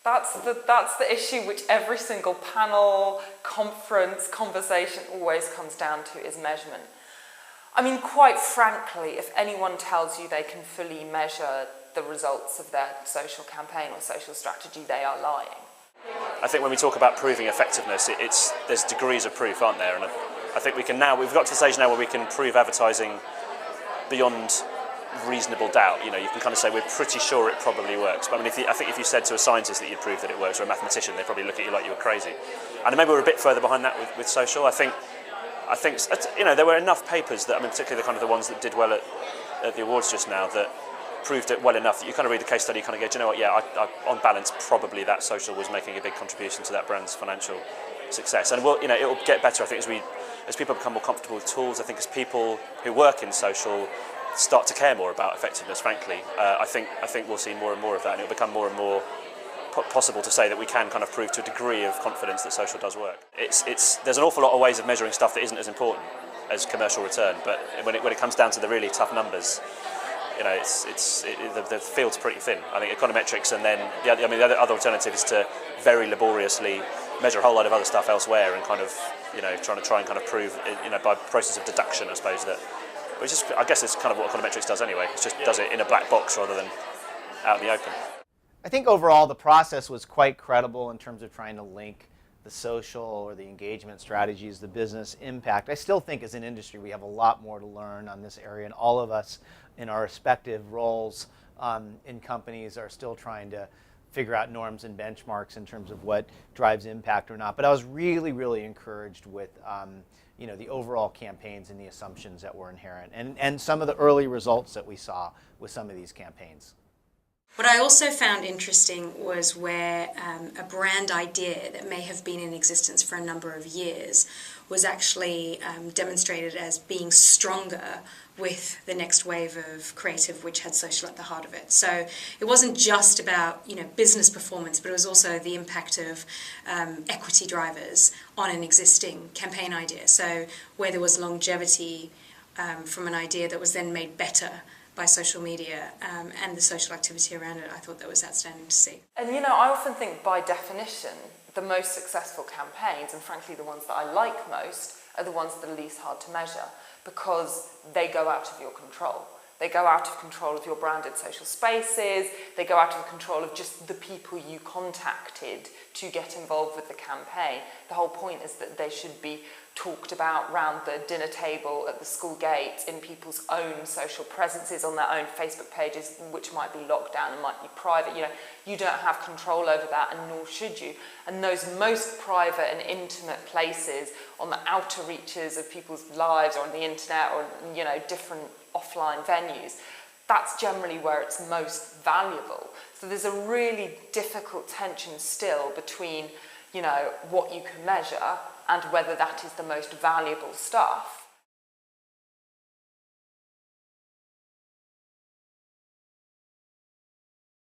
That's the issue which every single panel, conference, conversation always comes down to, is measurement. I mean, quite frankly, if anyone tells you they can fully measure the results of their social campaign or social strategy, they are lying. I think when we talk about proving effectiveness, there's degrees of proof, aren't there? And I think we've got to the stage now where we can prove advertising beyond reasonable doubt. You know, you can kind of say we're pretty sure it probably works. But I mean, I think if you said to a scientist that you'd prove that it works, or a mathematician, they'd probably look at you like you were crazy. And maybe we're a bit further behind that with social. I think you know, there were enough papers that, I mean, particularly the ones that did well at the awards just now, that proved it well enough that you kind of read the case study, you kind of go, do you know what? Yeah, on balance, probably that social was making a big contribution to that brand's financial success. And you know, it will get better. I think as people become more comfortable with tools, I think as people who work in social start to care more about effectiveness, frankly, I think we'll see more and more of that, and it'll become more and more possible to say that we can kind of prove to a degree of confidence that social does work. There's an awful lot of ways of measuring stuff that isn't as important as commercial return, but when it comes down to the really tough numbers, you know, the field's pretty thin. I think econometrics, and then the other alternative is to very laboriously measure a whole lot of other stuff elsewhere, and kind of, you know, try and kind of prove, you know, by process of deduction, I suppose, that. Which is, I guess, it's kind of what econometrics does anyway. It just does it in a black box rather than out in the open. I think overall the process was quite credible in terms of trying to link the social or the engagement strategies, the business impact. I still think as an industry we have a lot more to learn on this area, and all of us in our respective roles in companies are still trying to figure out norms and benchmarks in terms of what drives impact or not. But I was really, really encouraged with you know, the overall campaigns and the assumptions that were inherent, and some of the early results that we saw with some of these campaigns. What I also found interesting was where a brand idea that may have been in existence for a number of years was actually demonstrated as being stronger with the next wave of creative, which had social at the heart of it. So it wasn't just about, you know, business performance, but it was also the impact of equity drivers on an existing campaign idea. So where there was longevity from an idea that was then made better by social media and the social activity around it, I thought that was outstanding to see. And you know, I often think by definition, the most successful campaigns, and frankly the ones that I like most, are the ones that are least hard to measure, because they go out of your control. They go out of control of your branded social spaces, they go out of control of just the people you contacted to get involved with the campaign. The whole point is that they should be talked about round the dinner table, at the school gate, in people's own social presences, on their own Facebook pages, which might be locked down and might be private. You know, you don't have control over that, and nor should you. And those most private and intimate places, on the outer reaches of people's lives, or on the internet, or, you know, different offline venues, that's generally where it's most valuable. So there's a really difficult tension still between, you know, what you can measure and whether that is the most valuable stuff.